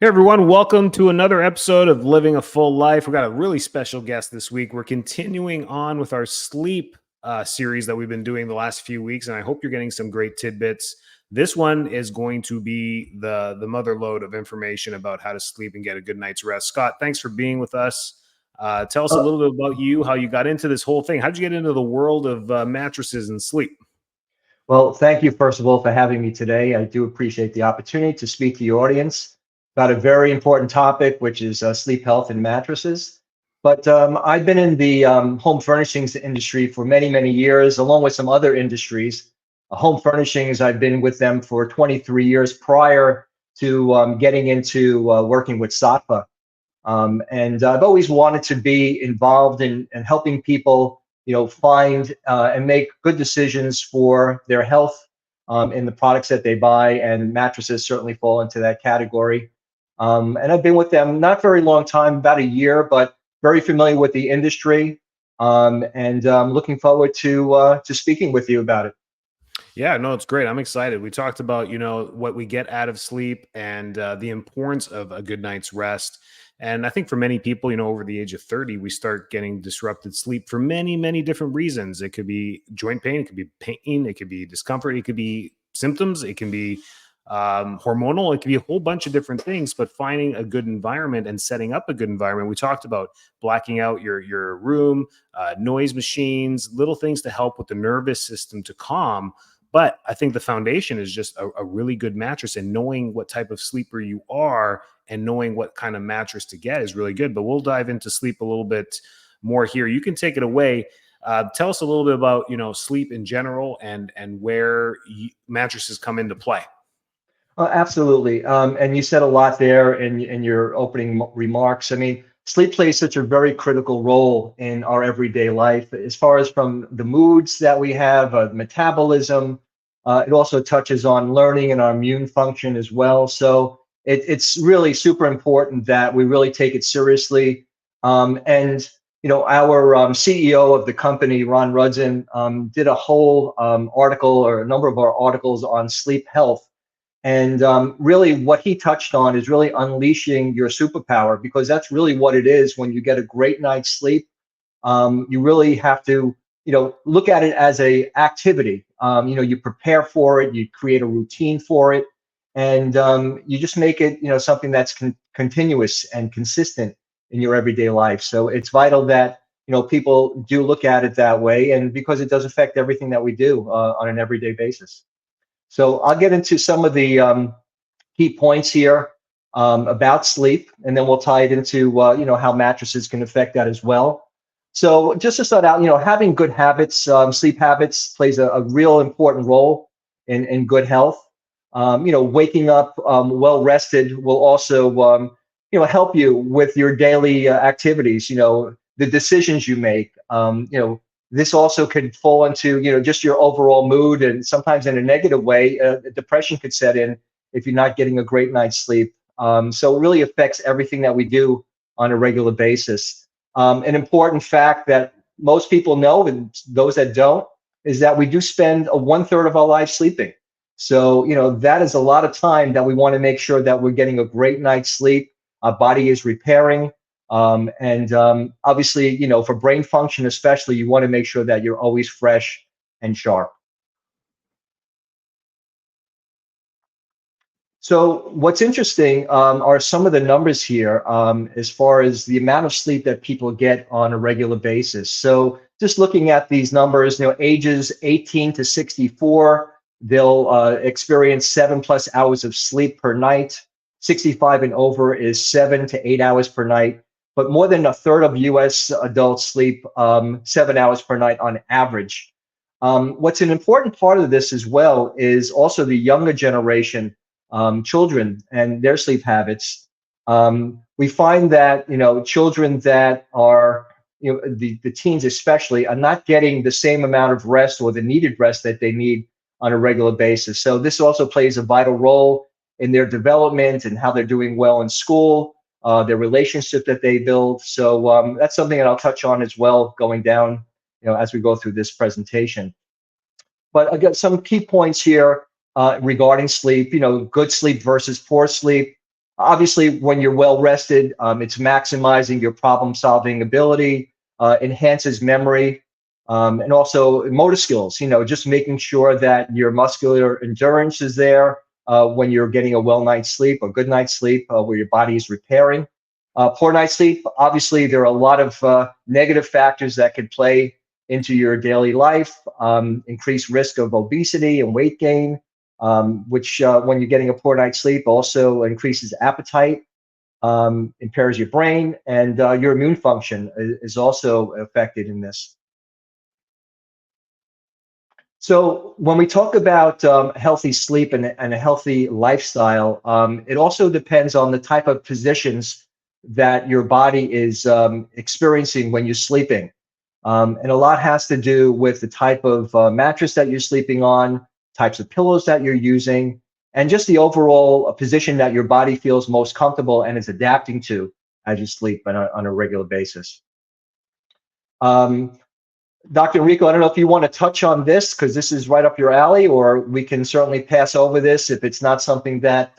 Hey everyone, welcome to another episode of Living a Full Life. We've got a really special guest this week. We're continuing on with our sleep series that we've been doing the last few weeks, and I hope you're getting some great tidbits. This one is going to be the mother lode of information about how to sleep and get a good night's rest. Scott, thanks for being with us. Tell us a little bit about you, how you got into this whole thing. How'd you get into the world of mattresses and sleep? Well, thank you, first of all, for having me today. I do appreciate the opportunity to speak to your audience about a very important topic, which is sleep health and mattresses. But I've been in the home furnishings industry for many, many years, along with some other industries. Home furnishings, I've been with them for 23 years prior to getting into working with SATVA. And I've always wanted to be involved in helping people, find and make good decisions for their health in the products that they buy, and mattresses certainly fall into that category. And I've been with them not very long time, about a year, but very familiar with the industry, and looking forward to speaking with you about it. Yeah, no, it's great. I'm excited. We talked about, what we get out of sleep and the importance of a good night's rest. And I think for many people, over the age of 30, we start getting disrupted sleep for many, many different reasons. It could be joint pain, it could be pain, it could be discomfort, it could be symptoms, it can be hormonal, it could be a whole bunch of different things. But finding a good environment and setting up a good environment, we talked about blacking out your room, noise machines, little things to help with the nervous system to calm. But I think the foundation is just a really good mattress, and knowing what type of sleeper you are and knowing what kind of mattress to get is really good. But we'll dive into sleep a little bit more here. You can take it away. Tell us a little bit about, sleep in general and where mattresses come into play. Absolutely. And you said a lot there in your opening remarks. I mean, sleep plays such a very critical role in our everyday life, as far as from the moods that we have, metabolism. It also touches on learning and our immune function as well. So it's really super important that we really take it seriously. Our CEO of the company, Ron Rudson, did a whole article, or a number of our articles, on sleep health. And really, what he touched on is really unleashing your superpower, because that's really what it is. When you get a great night's sleep, you really have to, look at it as a activity. You prepare for it, you create a routine for it, and you just make it, something that's continuous and consistent in your everyday life. So it's vital that people do look at it that way, and because it does affect everything that we do on an everyday basis. So I'll get into some of the key points here about sleep, and then we'll tie it into how mattresses can affect that as well. So just to start out, having good habits, sleep habits plays a real important role in good health. Waking up well rested will also help you with your daily activities. The decisions you make. This also could fall into, just your overall mood, and sometimes in a negative way, depression could set in if you're not getting a great night's sleep. So it really affects everything that we do on a regular basis. An important fact that most people know, and those that don't, is that we do spend a 1/3 of our life sleeping. So, that is a lot of time that we want to make sure that we're getting a great night's sleep. Our body is repairing. And obviously, for brain function especially, you want to make sure that you're always fresh and sharp. So what's interesting are some of the numbers here, as far as the amount of sleep that people get on a regular basis. So just looking at these numbers, ages 18 to 64, they'll experience 7+ hours of sleep per night. 65 and over is 7 to 8 hours per night. But more than a third of US adults sleep 7 hours per night on average. What's an important part of this as well is also the younger generation, children and their sleep habits. We find that children that are, the teens especially, are not getting the same amount of rest or the needed rest that they need on a regular basis. So this also plays a vital role in their development and how they're doing well in school, their relationship that they build. So that's something that I'll touch on as well going down, as we go through this presentation. But I got some key points here regarding sleep. Good sleep versus poor sleep. Obviously, when you're well rested, it's maximizing your problem solving ability, enhances memory, and also motor skills. Just making sure that your muscular endurance is there when you're getting a well night's sleep or good night's sleep, where your body is repairing. Poor night's sleep, obviously, there are a lot of negative factors that could play into your daily life, increased risk of obesity and weight gain, which when you're getting a poor night's sleep also increases appetite, impairs your brain, and your immune function is also affected in this. So when we talk about healthy sleep and a healthy lifestyle, it also depends on the type of positions that your body is experiencing when you're sleeping. And a lot has to do with the type of mattress that you're sleeping on, types of pillows that you're using, and just the overall position that your body feels most comfortable and is adapting to as you sleep on a regular basis. Dr. Enrico, I don't know if you want to touch on this because this is right up your alley, or we can certainly pass over this if it's not something that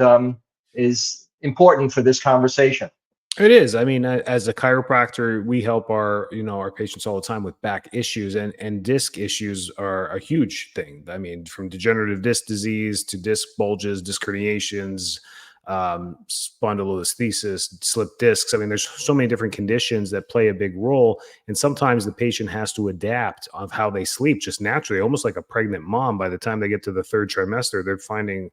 is important for this conversation. It is. I mean, as a chiropractor, we help our patients all the time with back issues, and disc issues are a huge thing. I mean, from degenerative disc disease to disc bulges, disc herniations, spondylolisthesis, slip discs. I mean, there's so many different conditions that play a big role, and sometimes the patient has to adapt of how they sleep just naturally, almost like a pregnant mom. By the time they get to the third trimester, they're finding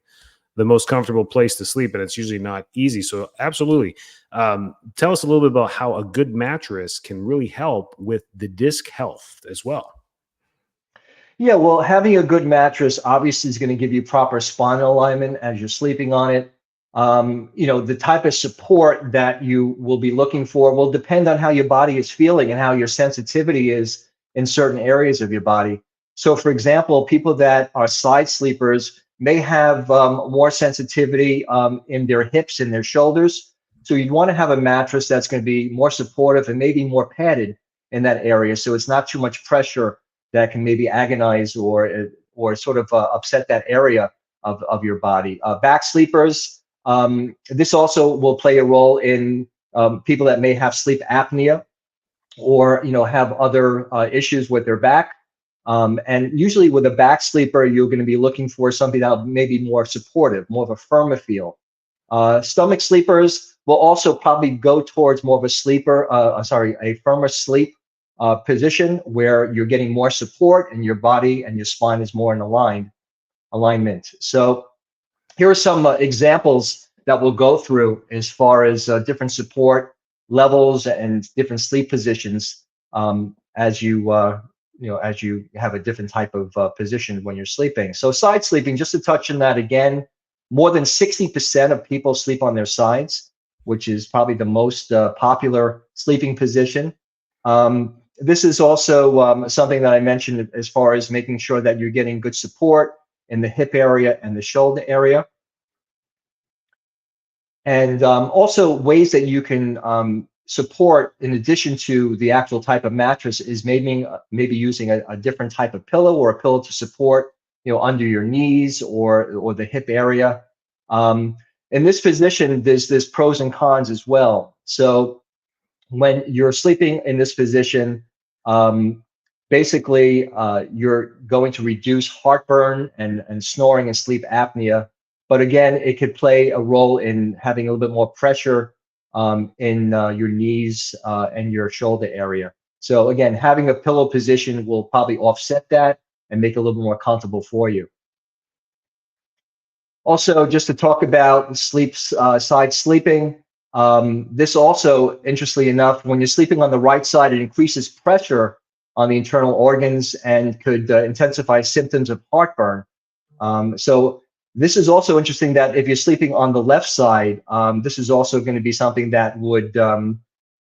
the most comfortable place to sleep, and it's usually not easy. So absolutely. Tell us a little bit about how a good mattress can really help with the disc health as well. Yeah, well, having a good mattress obviously is going to give you proper spinal alignment as you're sleeping on it. The type of support that you will be looking for will depend on how your body is feeling and how your sensitivity is in certain areas of your body. So, for example, people that are side sleepers may have more sensitivity in their hips and their shoulders. So, you'd want to have a mattress that's going to be more supportive and maybe more padded in that area. So, it's not too much pressure that can maybe agonize or sort of upset that area of your body. Back sleepers, this also will play a role in people that may have sleep apnea or have other issues with their back. And usually with a back sleeper, you're going to be looking for something that may be more supportive, more of a firmer feel. Stomach sleepers will also probably go towards more of a firmer sleep position where you're getting more support and your body and your spine is more in alignment. So here are some examples that we'll go through as far as different support levels and different sleep positions as you have a different type of position when you're sleeping. So side sleeping, just to touch on that again, more than 60% of people sleep on their sides, which is probably the most popular sleeping position. This is also something that I mentioned as far as making sure that you're getting good support in the hip area and the shoulder area. And also ways that you can support in addition to the actual type of mattress is maybe using a different type of pillow or a pillow to support under your knees or the hip area. In this position, there's pros and cons as well. So when you're sleeping in this position, basically you're going to reduce heartburn and snoring and sleep apnea. But again, it could play a role in having a little bit more pressure in your knees and your shoulder area. So again, having a pillow position will probably offset that and make it a little more comfortable for you. Also, just to talk about side sleeping, this also, interestingly enough, when you're sleeping on the right side, it increases pressure on the internal organs and could intensify symptoms of heartburn. So this is also interesting that if you're sleeping on the left side, this is also going to be something that would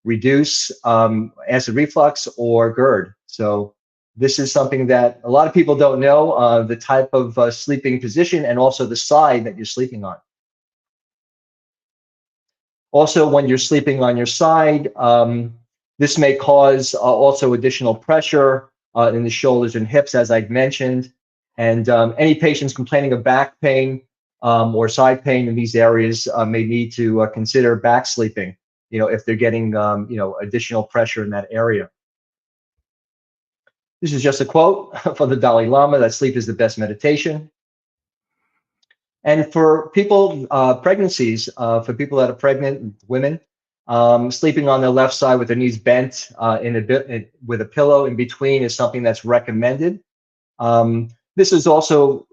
reduce acid reflux or GERD. So this is something that a lot of people don't know, the type of sleeping position and also the side that you're sleeping on. Also, when you're sleeping on your side, this may cause also additional pressure in the shoulders and hips, as I'd mentioned. And any patients complaining of back pain, or side pain in these areas may need to consider back sleeping, if they're getting, additional pressure in that area. This is just a quote from the Dalai Lama, that sleep is the best meditation. And for people, pregnancies, for people that are pregnant, women, sleeping on their left side with their knees bent with a pillow in between is something that's recommended. This is also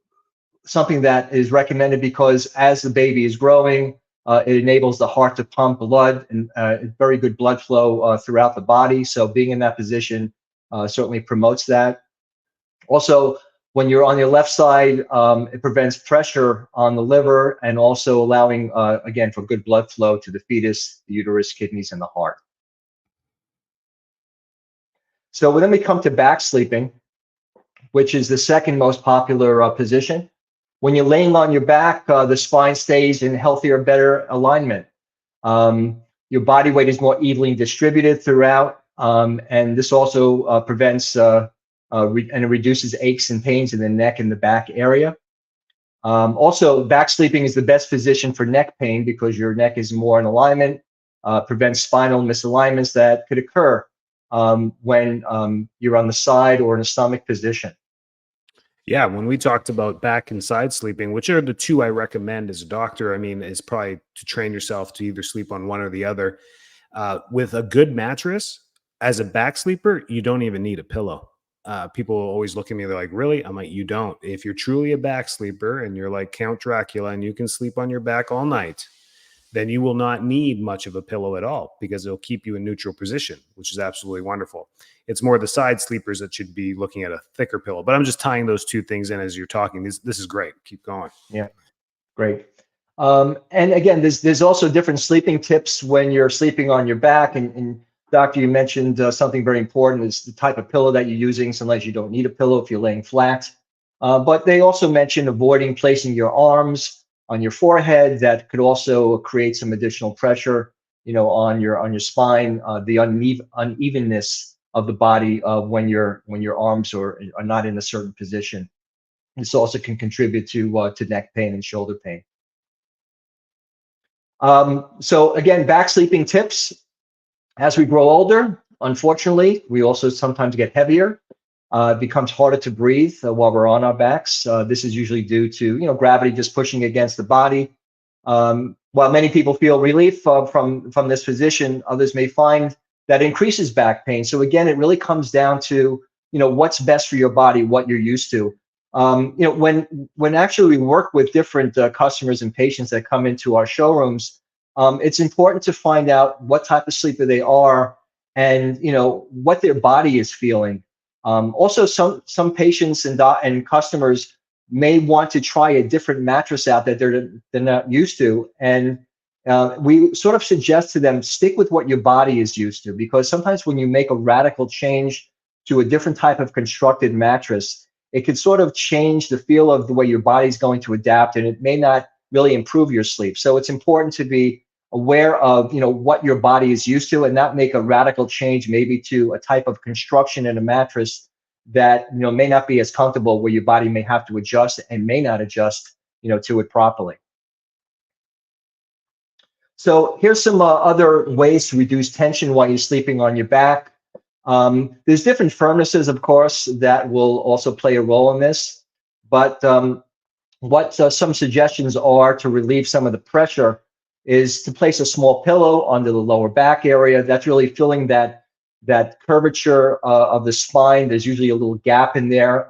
something that is recommended because as the baby is growing, it enables the heart to pump blood and very good blood flow throughout the body. So being in that position certainly promotes that. Also, when you're on your left side, it prevents pressure on the liver and also allowing, again, for good blood flow to the fetus, the uterus, kidneys, and the heart. So then we come to back sleeping, which is the second most popular position. When you're laying on your back, the spine stays in healthier, better alignment. Your body weight is more evenly distributed throughout, and this also prevents and it reduces aches and pains in the neck and the back area. Also, back sleeping is the best position for neck pain because your neck is more in alignment, prevents spinal misalignments that could occur when you're on the side or in a stomach position. Yeah, when we talked about back and side sleeping, which are the two I recommend as a doctor, I mean, is probably to train yourself to either sleep on one or the other. With a good mattress, as a back sleeper, you don't even need a pillow. People always look at me, they're like, really? I'm like, you don't. If you're truly a back sleeper and you're like Count Dracula and you can sleep on your back all night, then you will not need much of a pillow at all because it'll keep you in neutral position, which is absolutely wonderful. It's more the side sleepers that should be looking at a thicker pillow. But I'm just tying those two things in as you're talking. This is great. Keep going. Yeah, great. And again, there's also different sleeping tips when you're sleeping on your back. And Doctor, you mentioned something very important is the type of pillow that you're using. Sometimes you don't need a pillow if you're laying flat. But they also mentioned avoiding placing your arms on your forehead. That could also create some additional pressure, on your spine, the unevenness of the body when your arms are not in a certain position. This also can contribute to neck pain and shoulder pain. So again, back sleeping tips. As we grow older, unfortunately, we also sometimes get heavier. It becomes harder to breathe while we're on our backs. This is usually due to gravity just pushing against the body. While many people feel relief from this position, others may find that increases back pain. So again, it really comes down to what's best for your body, what you're used to. When actually we work with different customers and patients that come into our showrooms, it's important to find out what type of sleeper they are and what their body is feeling. Also, some patients and customers may want to try a different mattress out that they're not used to, and we sort of suggest to them stick with what your body is used to, because sometimes when you make a radical change to a different type of constructed mattress, it could sort of change the feel of the way your body's going to adapt, and it may not really improve your sleep. So it's important to be aware of what your body is used to and not make a radical change maybe to a type of construction in a mattress that may not be as comfortable, where your body may have to adjust and may not adjust to it properly. So here's some other ways to reduce tension while you're sleeping on your back. There's different furnaces, of course, that will also play a role in this. But what some suggestions are to relieve some of the pressure is to place a small pillow under the lower back area. That's really filling that curvature of the spine. There's usually a little gap in there,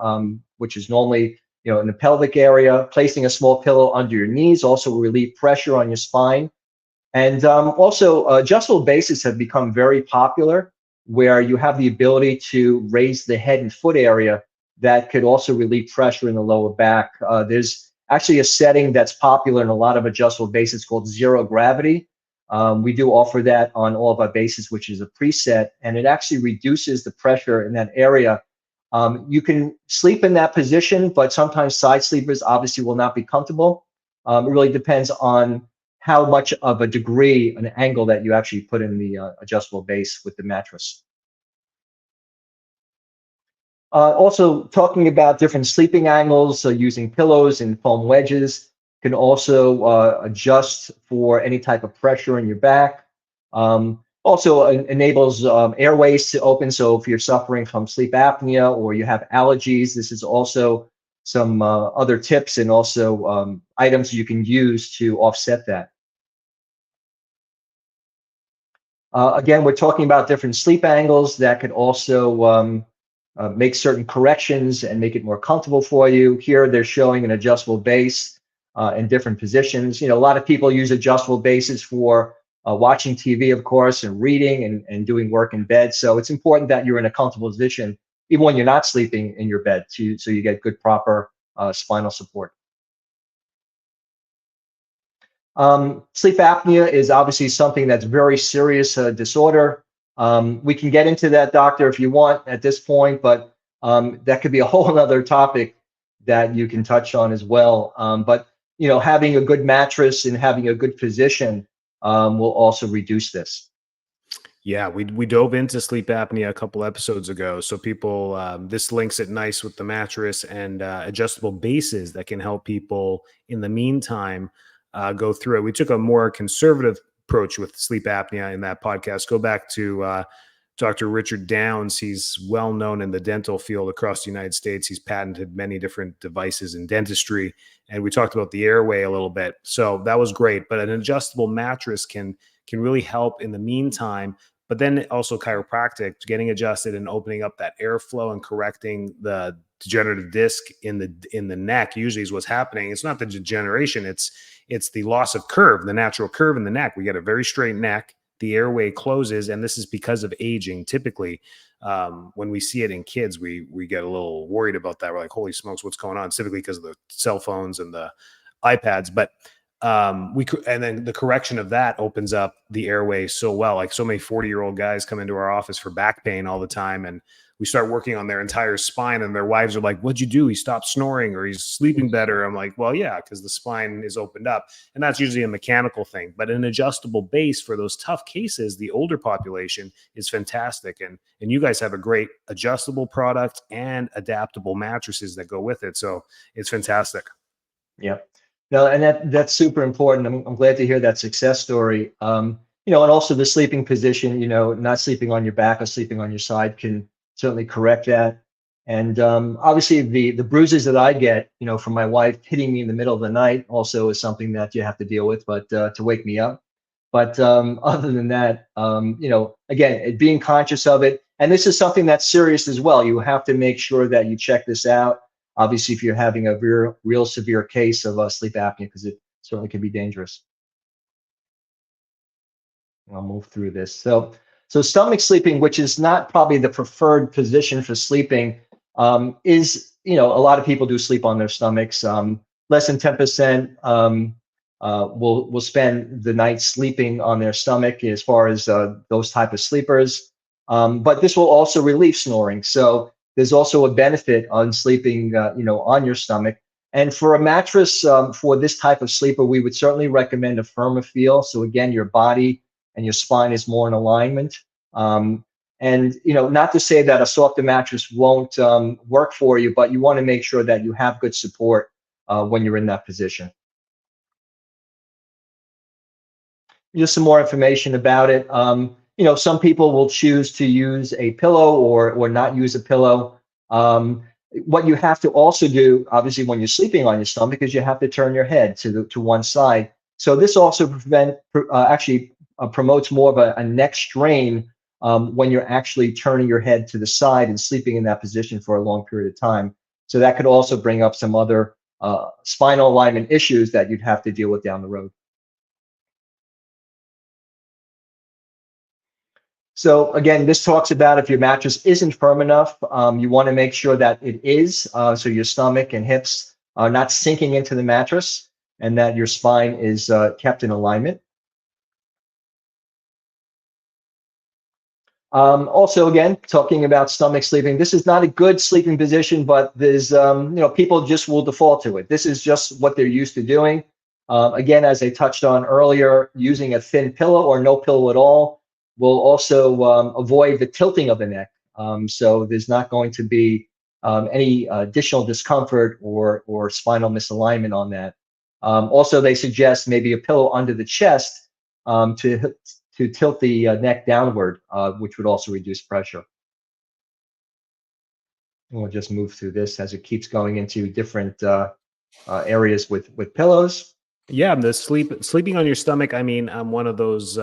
which is normally in the pelvic area. Placing a small pillow under your knees also will relieve pressure on your spine. And also, adjustable bases have become very popular, where you have the ability to raise the head and foot area that could also relieve pressure in the lower back. There's actually a setting that's popular in a lot of adjustable bases called zero gravity. We do offer that on all of our bases, which is a preset, and it actually reduces the pressure in that area. You can sleep in that position, but sometimes side sleepers obviously will not be comfortable. It really depends on how much of a degree, an angle that you actually put in the adjustable base with the mattress. Also talking about different sleeping angles, using pillows and foam wedges Can also adjust for any type of pressure in your back. Also enables airways to open. So if you're suffering from sleep apnea or you have allergies, this is also some other tips and also items you can use to offset that. Again, we're talking about different sleep angles that could also make certain corrections and make it more comfortable for you. Here, they're showing an adjustable base in different positions. You know, a lot of people use adjustable bases for watching TV, of course, and reading and doing work in bed. So it's important that you're in a comfortable position, even when you're not sleeping in your bed, so you get good, proper spinal support. Sleep apnea is obviously something that's very serious disorder. We can get into that, doctor, if you want at this point, but that could be a whole other topic that you can touch on as well. But you know, having a good mattress and having a good position will also reduce this. Yeah, we dove into sleep apnea a couple episodes ago. So people, this links it nice with the mattress and adjustable bases that can help people in the meantime go through it. We took a more conservative approach with sleep apnea in that podcast. Go back to Dr. Richard Downs. He's well known in the dental field across the United States. He's patented many different devices in dentistry. And we talked about the airway a little bit. So that was great. But an adjustable mattress can really help in the meantime. But then also chiropractic, getting adjusted and opening up that airflow and correcting the degenerative disc in the neck usually is what's happening. It's not the degeneration, it's the loss of curve, the natural curve in the neck. We get a very straight neck, the airway closes, and this is because of aging. Typically, when we see it in kids, we get a little worried about that. We're like, holy smokes, what's going on? Typically because of the cell phones and the iPads. But and then the correction of that opens up the airway so well. Like so many 40-year-old guys come into our office for back pain all the time, and we start working on their entire spine, and their wives are like, what'd you do? He stopped snoring or he's sleeping better. I'm like, well, yeah, because the spine is opened up. And that's usually a mechanical thing. But an adjustable base for those tough cases, the older population, is fantastic. And you guys have a great adjustable product and adaptable mattresses that go with it. So it's fantastic. Yeah. No, and that's super important. I'm glad to hear that success story. You know, and also the sleeping position, you know, not sleeping on your back or sleeping on your side can certainly correct that. And obviously the bruises that I get, you know, from my wife hitting me in the middle of the night also is something that you have to deal with, but to wake me up. But other than that, you know, again, being conscious of it, and this is something that's serious as well. You have to make sure that you check this out. Obviously, if you're having a real severe case of sleep apnea, because it certainly can be dangerous. I'll move through this. So stomach sleeping, which is not probably the preferred position for sleeping, is, you know, a lot of people do sleep on their stomachs. Less than 10% will spend the night sleeping on their stomach as far as those type of sleepers. But this will also relieve snoring. So there's also a benefit on sleeping, you know, on your stomach. And for a mattress for this type of sleeper, we would certainly recommend a firmer feel. So again, your body and your spine is more in alignment. And you know, not to say that a softer mattress won't work for you, but you want to make sure that you have good support when you're in that position. Just some more information about it. You know, some people will choose to use a pillow or not use a pillow. What you have to also do, obviously, when you're sleeping on your stomach, is you have to turn your head to one side. So this also actually promotes more of a neck strain when you're actually turning your head to the side and sleeping in that position for a long period of time. So that could also bring up some other spinal alignment issues that you'd have to deal with down the road. So again, this talks about if your mattress isn't firm enough, you want to make sure that it is, so your stomach and hips are not sinking into the mattress and that your spine is kept in alignment. Also, again, talking about stomach sleeping, this is not a good sleeping position, but there's, you know, people just will default to it. This is just what they're used to doing. Again, as I touched on earlier, using a thin pillow or no pillow at all will also avoid the tilting of the neck. So there's not going to be any additional discomfort or spinal misalignment on that. Also, they suggest maybe a pillow under the chest to tilt the neck downward, which would also reduce pressure. And we'll just move through this as it keeps going into different areas with pillows. Yeah, the sleeping on your stomach. I mean, I'm one of those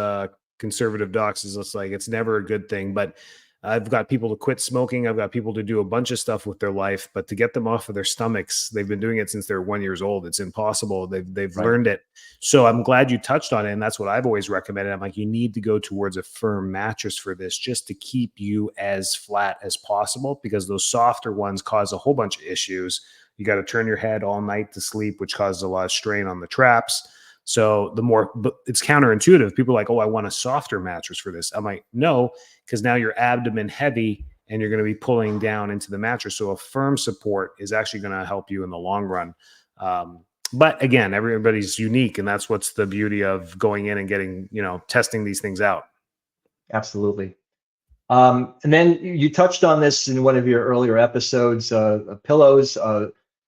conservative docs. Is just like it's never a good thing. But I've got people to quit smoking. I've got people to do a bunch of stuff with their life, but to get them off of their stomachs, they've been doing it since they're 1 years old. It's impossible. They've Right. learned it. So I'm glad you touched on it, and that's what I've always recommended. I'm like, you need to go towards a firm mattress for this, just to keep you as flat as possible, because those softer ones cause a whole bunch of issues. You got to turn your head all night to sleep, which causes a lot of strain on the traps. So the more, but it's counterintuitive. People are like, oh, I want a softer mattress for this. I'm like, no, because now your abdomen heavy and you're going to be pulling down into the mattress. So a firm support is actually going to help you in the long run. But again, everybody's unique, and that's what's the beauty of going in and getting, testing these things out. Absolutely. And then you touched on this in one of your earlier episodes. Pillows,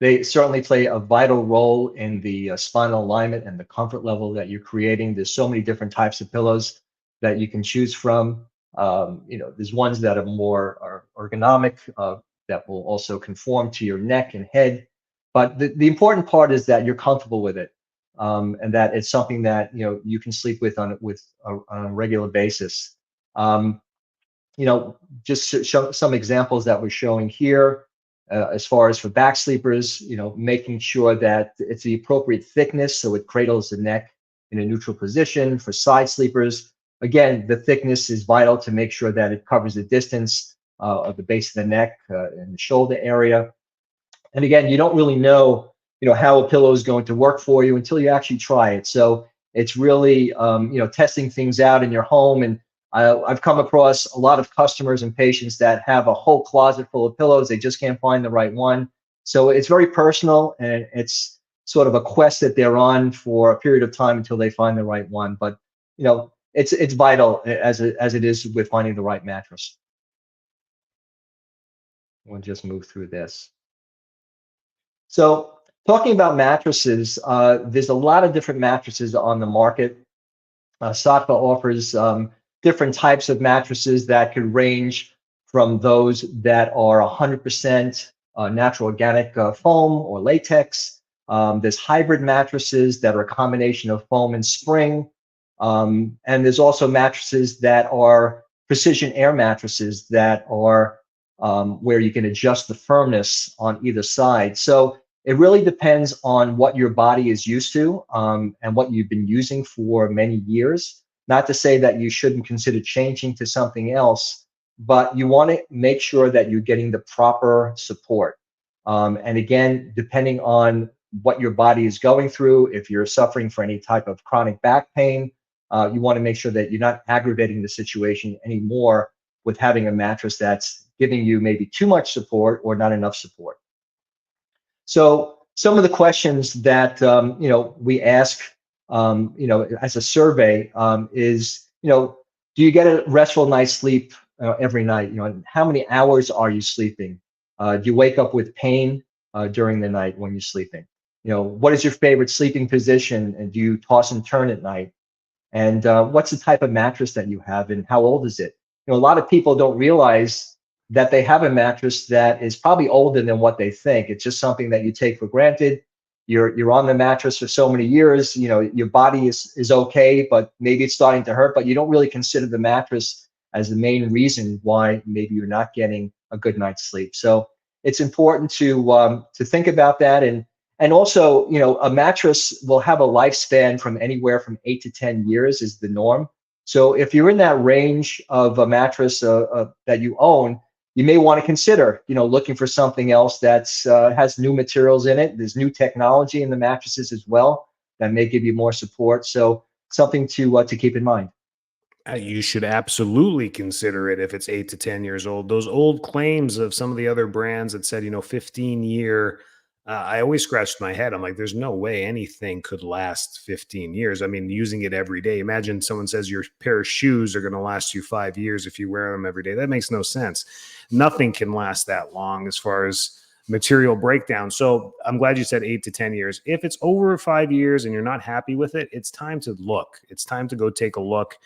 they certainly play a vital role in the spinal alignment and the comfort level that you're creating. There's so many different types of pillows that you can choose from. There's ones that are more ergonomic, that will also conform to your neck and head. But the important part is that you're comfortable with it, and that it's something that you can sleep with on a regular basis. Um, just to show some examples that we're showing here, as far as for back sleepers, making sure that it's the appropriate thickness so it cradles the neck in a neutral position. For side sleepers, again, the thickness is vital to make sure that it covers the distance of the base of the neck and the shoulder area. And again, you don't really know, how a pillow is going to work for you until you actually try it. So it's really, testing things out in your home. And I've come across a lot of customers and patients that have a whole closet full of pillows. They just can't find the right one. So it's very personal, and it's sort of a quest that they're on for a period of time until they find the right one. But it's vital as it is with finding the right mattress. We'll just move through this. So talking about mattresses, there's a lot of different mattresses on the market. Saatva offers different types of mattresses that could range from those that are 100% natural organic foam or latex. There's hybrid mattresses that are a combination of foam and spring. And there's also mattresses that are precision air mattresses that are where you can adjust the firmness on either side. So it really depends on what your body is used to, and what you've been using for many years. Not to say that you shouldn't consider changing to something else, but you want to make sure that you're getting the proper support. And again, depending on what your body is going through, if you're suffering from any type of chronic back pain, you want to make sure that you're not aggravating the situation anymore with having a mattress that's giving you maybe too much support or not enough support. So some of the questions that we ask, as a survey, is, do you get a restful night's sleep every night? How many hours are you sleeping? Do you wake up with pain during the night when you're sleeping? What is your favorite sleeping position, and do you toss and turn at night? And what's the type of mattress that you have, and how old is it? A lot of people don't realize that they have a mattress that is probably older than what they think. It's just something that you take for granted. You're on the mattress for so many years, your body is okay, but maybe it's starting to hurt, but you don't really consider the mattress as the main reason why maybe you're not getting a good night's sleep. So it's important to think about that. And also, a mattress will have a lifespan from anywhere from 8 to 10 years is the norm. So if you're in that range of a mattress that you own, you may want to consider, looking for something else that's has new materials in it. There's new technology in the mattresses as well that may give you more support. So something to keep in mind. You should absolutely consider it if it's 8 to 10 years old. Those old claims of some of the other brands that said, 15-year, I always scratched my head. I'm like, there's no way anything could last 15 years. I mean, using it every day. Imagine someone says your pair of shoes are going to last you 5 years if you wear them every day. That makes no sense. Nothing can last that long as far as material breakdown. So I'm glad you said 8 to 10 years. If it's over 5 years and you're not happy with it, it's time to look. It's time to go take a look.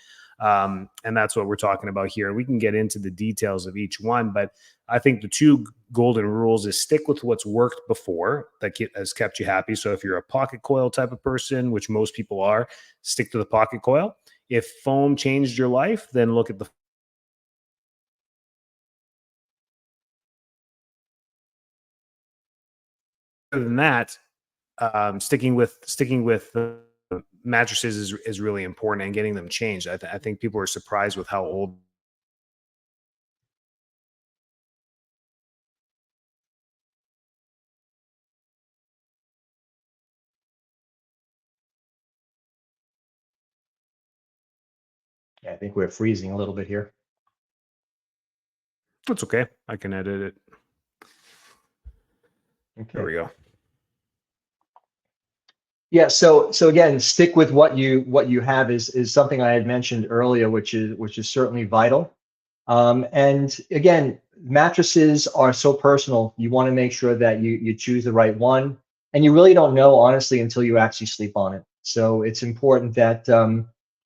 And that's what we're talking about here. We can get into the details of each one, but I think the two golden rules is stick with what's worked before that has kept you happy. So if you're a pocket coil type of person, which most people are, stick to the pocket coil. If foam changed your life, then look at the. Other than that, sticking with the mattresses is really important, and getting them changed. I think people are surprised with how old. Yeah, I think we're freezing a little bit here. It's okay. I can edit it. There Okay. we go. Yeah, so again, stick with what you have is something I had mentioned earlier, which is certainly vital. And again, mattresses are so personal. You want to make sure that you choose the right one, and you really don't know honestly until you actually sleep on it. So it's important that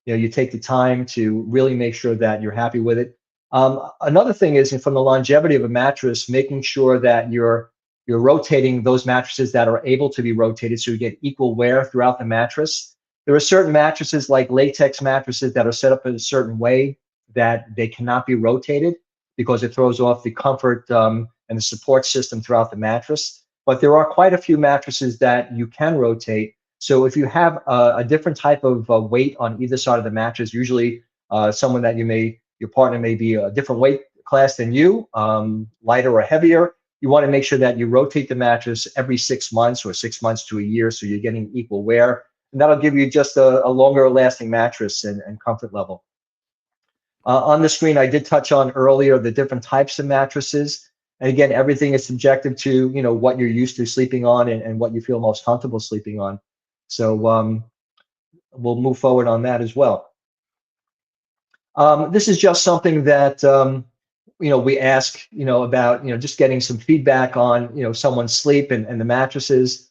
you take the time to really make sure that you're happy with it. Another thing is from the longevity of a mattress, making sure that you're rotating those mattresses that are able to be rotated so you get equal wear throughout the mattress. There are certain mattresses like latex mattresses that are set up in a certain way that they cannot be rotated because it throws off the comfort and the support system throughout the mattress. But there are quite a few mattresses that you can rotate. So if you have a different type of weight on either side of the mattress, usually someone that your partner may be a different weight class than you, lighter or heavier, you want to make sure that you rotate the mattress every 6 months or 6 months to a year so you're getting equal wear. And that'll give you just a longer lasting mattress and comfort level. On the screen, I did touch on earlier the different types of mattresses. And again, everything is subjective to what you're used to sleeping on and what you feel most comfortable sleeping on. So we'll move forward on that as well. This is just something that we ask about just getting some feedback on someone's sleep and the mattresses.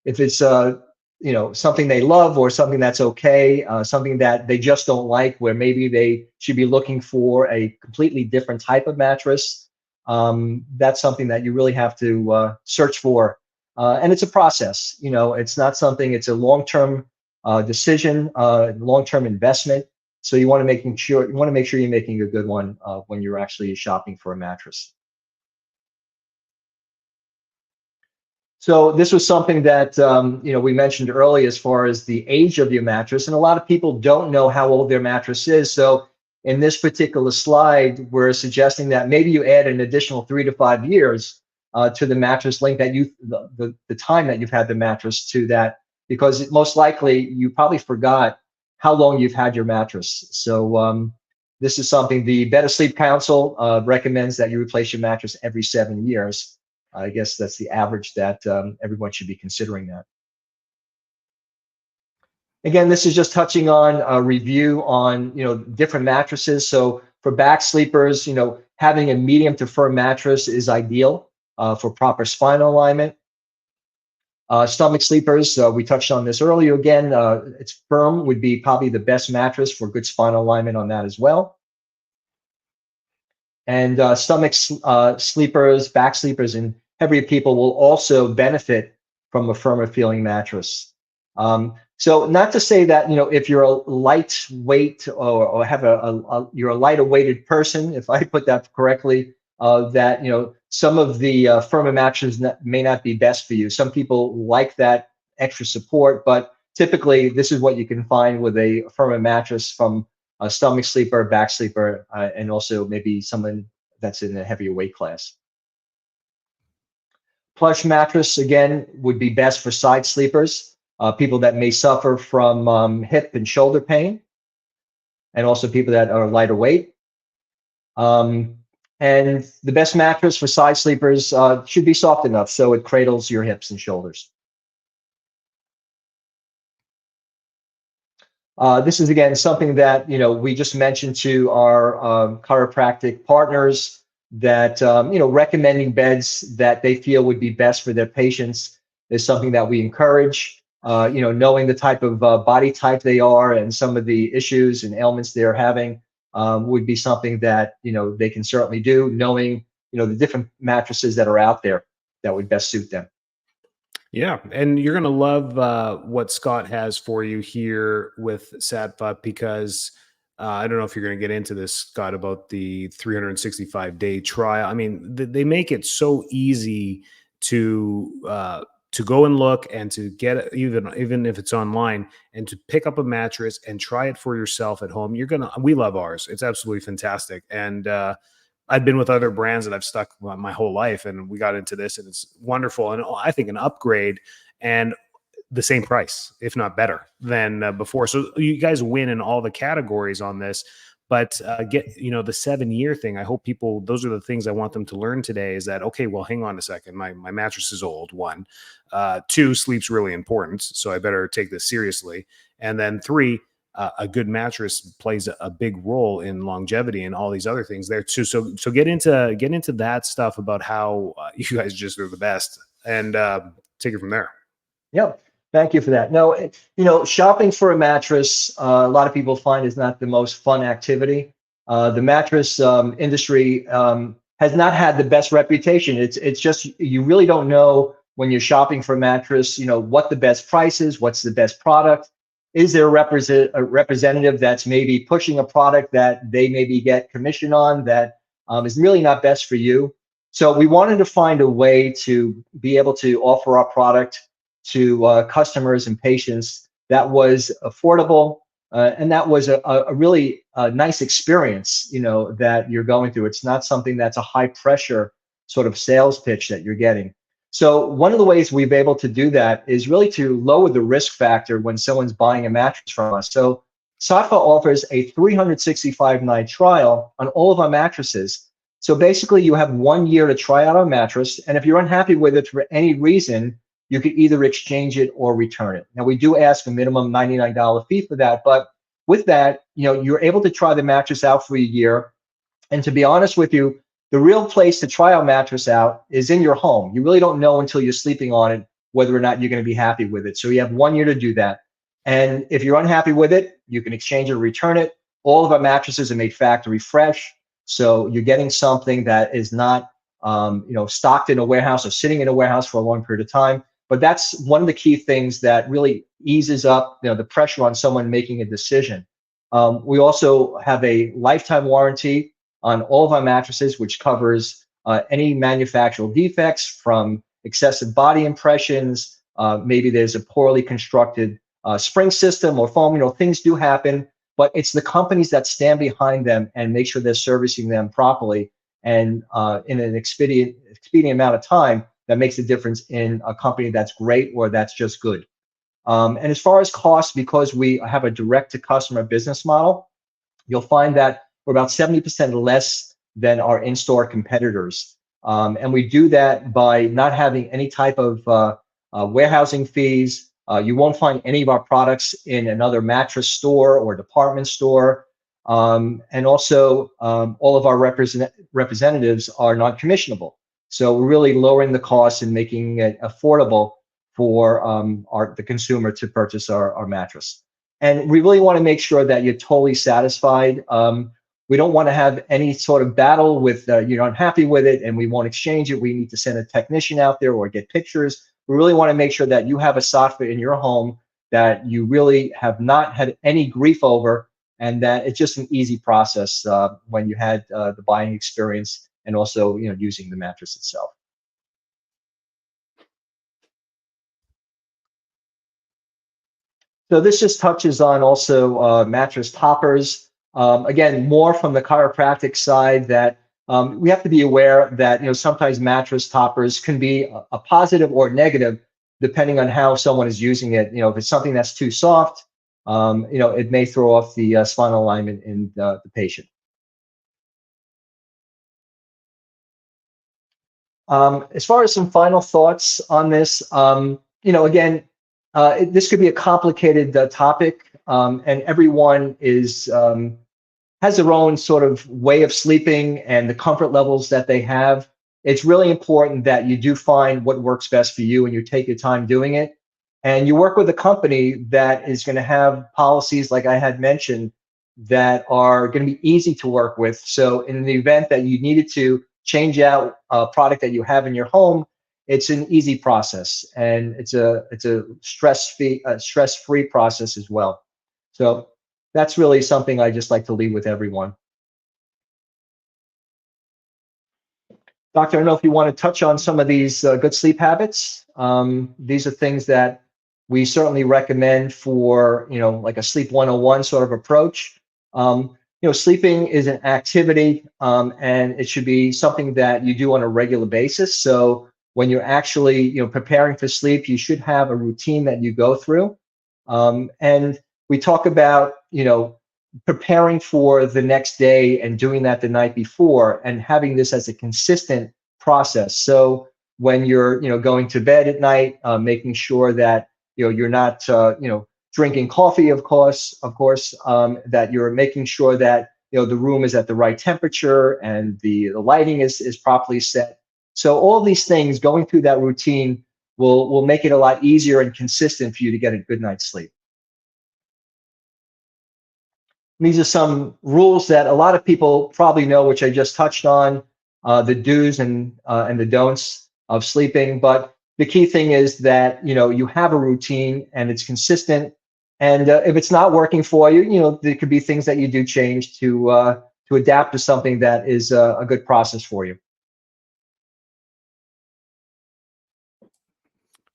If it's something they love or something that's okay, something that they just don't like, where maybe they should be looking for a completely different type of mattress. That's something that you really have to search for. And it's a process. It's not something, it's a long-term decision, long-term investment. So you want to make sure you're making a good one when you're actually shopping for a mattress. So this was something that we mentioned earlier as far as the age of your mattress, and a lot of people don't know how old their mattress is. So in this particular slide, we're suggesting that maybe you add an additional 3 to 5 years to the mattress length that the time that you've had the mattress to that, because most likely you probably forgot how long you've had your mattress. So this is something the Better Sleep Council recommends that you replace your mattress every 7 years. I guess that's the average that everyone should be considering that. Again, this is just touching on a review on different mattresses. So for back sleepers, having a medium to firm mattress is ideal for proper spinal alignment. Stomach sleepers, we touched on this earlier. Again, it's firm would be probably the best mattress for good spinal alignment on that as well. And stomach sleepers, back sleepers, and heavier people will also benefit from a firmer feeling mattress. So not to say that if you're a lightweight or have you're a lighter weighted person, if I put that correctly, that some of the firmer mattresses may not be best for you. Some people like that extra support, but typically this is what you can find with a firmer mattress from a stomach sleeper, back sleeper, and also maybe someone that's in a heavier weight class. Plush mattress, again, would be best for side sleepers, people that may suffer from hip and shoulder pain, and also people that are lighter weight. And the best mattress for side sleepers should be soft enough so it cradles your hips and shoulders. This is, again, something that we just mentioned to our chiropractic partners. that recommending beds that they feel would be best for their patients is something that we encourage. Knowing the type of body type they are and some of the issues and ailments they're having would be something that they can certainly do. Knowing the different mattresses that are out there that would best suit them. Yeah, and you're gonna love what Scott has for you here with SatFup because I don't know if you're gonna get into this, Scott, about the 365-day trial. I mean, they make it so easy to go and look and to get even if it's online and to pick up a mattress and try it for yourself at home. We love ours. It's absolutely fantastic, and I've been with other brands that I've stuck my whole life, and we got into this, and it's wonderful. And I think an upgrade and the same price, if not better than before. So you guys win in all the categories on this. But get the 7-year thing. I hope people. Those are the things I want them to learn today. Is that okay? Well, hang on a second. My mattress is old. One, two, sleep's really important, so I better take this seriously. And then three, a good mattress plays a big role in longevity and all these other things there too. So get into that stuff about how you guys just are the best, and take it from there. Yep. Thank you for that. No, shopping for a mattress, a lot of people find is not the most fun activity. The mattress industry has not had the best reputation. It's just you really don't know when you're shopping for a mattress, what the best price is, what's the best product. Is there a representative that's maybe pushing a product that they maybe get commission on that is really not best for you? So we wanted to find a way to be able to offer our product to customers and patients that was affordable and that was a really nice experience, that you're going through. It's not something that's a high pressure sort of sales pitch that you're getting. So one of the ways we've been able to do that is really to lower the risk factor when someone's buying a mattress from us. So Safa offers a 365-night trial on all of our mattresses. So basically you have 1 year to try out our mattress, and if you're unhappy with it for any reason, you could either exchange it or return it. Now we do ask a minimum $99 fee for that, but with that, you're able to try the mattress out for a year. And to be honest with you, the real place to try our mattress out is in your home. You really don't know until you're sleeping on it whether or not you're going to be happy with it. So you have 1 year to do that. And if you're unhappy with it, you can exchange it or return it. All of our mattresses are made factory fresh. So you're getting something that is not stocked in a warehouse or sitting in a warehouse for a long period of time. But that's one of the key things that really eases up the pressure on someone making a decision. We also have a lifetime warranty on all of our mattresses, which covers any manufactural defects from excessive body impressions. Maybe there's a poorly constructed spring system or foam. Things do happen, but it's the companies that stand behind them and make sure they're servicing them properly and in an expedient amount of time that makes a difference in a company that's great or that's just good. And as far as costs, because we have a direct-to-customer business model, you'll find that we're about 70% less than our in-store competitors. And we do that by not having any type of warehousing fees. You won't find any of our products in another mattress store or department store. And also, all of our representatives are non-commissionable. So we're really lowering the cost and making it affordable for the consumer to purchase our mattress. And we really want to make sure that you're totally satisfied. We don't want to have any sort of battle with you're unhappy with it and we won't exchange it. We need to send a technician out there or get pictures. We really want to make sure that you have a software in your home that you really have not had any grief over, and that it's just an easy process when you had the buying experience and also using the mattress itself. So this just touches on also mattress toppers. Again, more from the chiropractic side, that we have to be aware that sometimes mattress toppers can be a positive or negative depending on how someone is using it. If it's something that's too soft, it may throw off the spinal alignment in the patient. As far as some final thoughts on this, again, this could be a complicated topic, and everyone is has their own sort of way of sleeping and the comfort levels that they have. It's really important that you do find what works best for you and you take your time doing it. And you work with a company that is going to have policies, like I had mentioned, that are going to be easy to work with. So, in the event that you needed to change out a product that you have in your home, it's an easy process, and it's a stress-free process as well. So that's really something I just like to leave with everyone. Doctor, I don't know if you want to touch on some of these good sleep habits. These are things that we certainly recommend for, like a sleep 101 sort of approach. Sleeping is an activity, and it should be something that you do on a regular basis. So when you're actually, preparing for sleep, you should have a routine that you go through. And we talk about, preparing for the next day and doing that the night before and having this as a consistent process. So when you're, going to bed at night, making sure that, you're not, drinking coffee, of course, that you're making sure that, the room is at the right temperature and the lighting is properly set. So all these things, going through that routine will make it a lot easier and consistent for you to get a good night's sleep. These are some rules that a lot of people probably know, which I just touched on, the do's and the don'ts of sleeping. But the key thing is that, you have a routine and it's consistent. And if it's not working for you, there could be things that you do change to adapt to something that is a good process for you.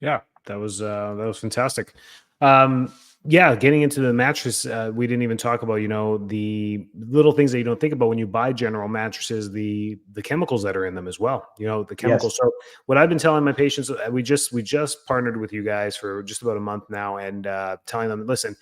Yeah, that was fantastic. Um, yeah, getting into the mattress, we didn't even talk about, the little things that you don't think about when you buy general mattresses, the chemicals that are in them as well. The chemicals. Yes. So what I've been telling my patients, we just partnered with you guys for just about a month now, and telling them, listen,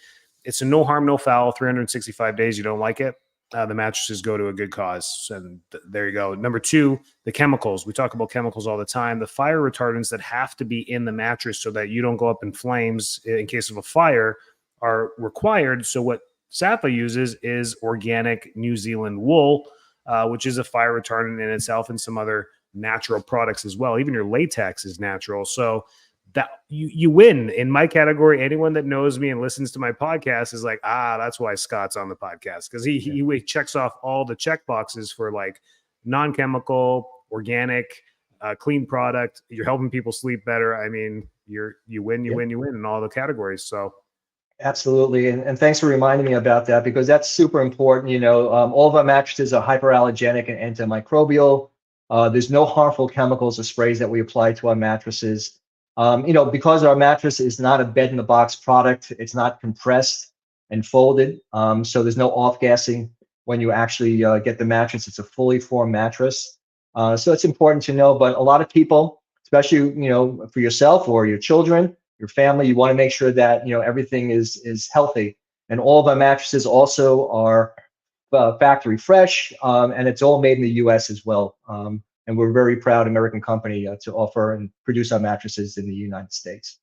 it's a no harm, no foul, 365 days. You don't like it, the mattresses go to a good cause, and there you go. Number two, the chemicals. We talk about chemicals all the time. The fire retardants that have to be in the mattress so that you don't go up in flames in case of a fire are required. So what Safa uses is organic New Zealand wool, which is a fire retardant in itself, and some other natural products as well. Even your latex is natural. So that you win in my category. Anyone that knows me and listens to my podcast is like, that's why Scott's on the podcast, because he checks off all the check boxes for like non-chemical, organic, clean product. You're helping people sleep better. I mean, you win in all the categories. So Absolutely, and thanks for reminding me about that, because that's super important. All of our mattresses are hyperallergenic and antimicrobial. There's no harmful chemicals or sprays that we apply to our mattresses. Because our mattress is not a bed in the box product, it's not compressed and folded. So there's no off gassing when you actually get the mattress. It's a fully formed mattress. So it's important to know. But a lot of people, especially for yourself or your children, your family, you want to make sure that everything is healthy. And all of our mattresses also are factory fresh, and it's all made in the U.S. as well. And we're a very proud American company to offer and produce our mattresses in the United States.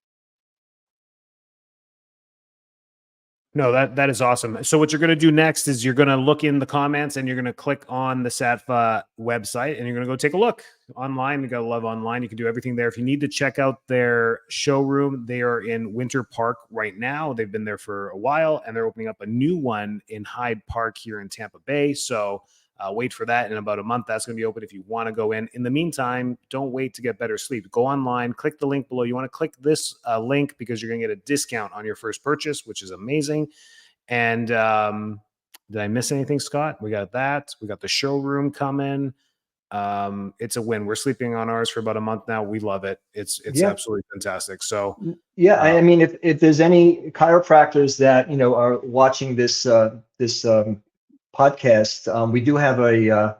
no, that is awesome. So what you're going to do next is you're going to look in the comments and you're going to click on the SATFA website and you're going to go take a look online. You got to love online. You can do everything there. If you need to check out their showroom, they are in Winter Park right now. They've been there for a while, and they're opening up a new one in Hyde Park here in Tampa Bay. So wait for that. In about a month, that's going to be open if you want to go in. In the meantime, don't wait to get better sleep. Go online, click the link below. You want to click this link because you're going to get a discount on your first purchase, which is amazing. And did I miss anything, Scott? We got that. We got the showroom coming. It's a win. We're sleeping on ours for about a month now. We love it. It's Yeah. absolutely fantastic. So Yeah, I mean, if there's any chiropractors that are watching this podcast, we do have a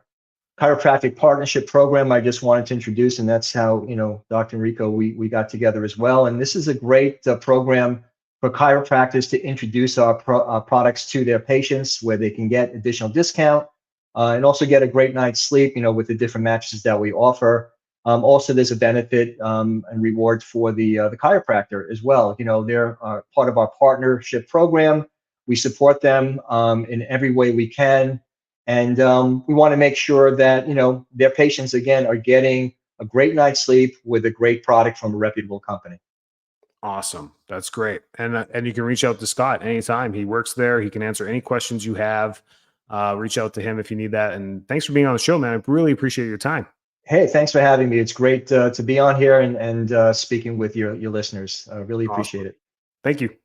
chiropractic partnership program I just wanted to introduce, and that's how Dr. Enrico, we got together as well. And this is a great program for chiropractors to introduce our products to their patients, where they can get additional discount and also get a great night's sleep, with the different mattresses that we offer. Also, there's a benefit and reward for the chiropractor as well. They're part of our partnership program. We support them in every way we can. And we want to make sure that, their patients, again, are getting a great night's sleep with a great product from a reputable company. Awesome. That's great. And you can reach out to Scott anytime. He works there. He can answer any questions you have. Reach out to him if you need that. And thanks for being on the show, man. I really appreciate your time. Hey, thanks for having me. It's great to be on here and speaking with your listeners. I really appreciate Awesome. it. Thank you.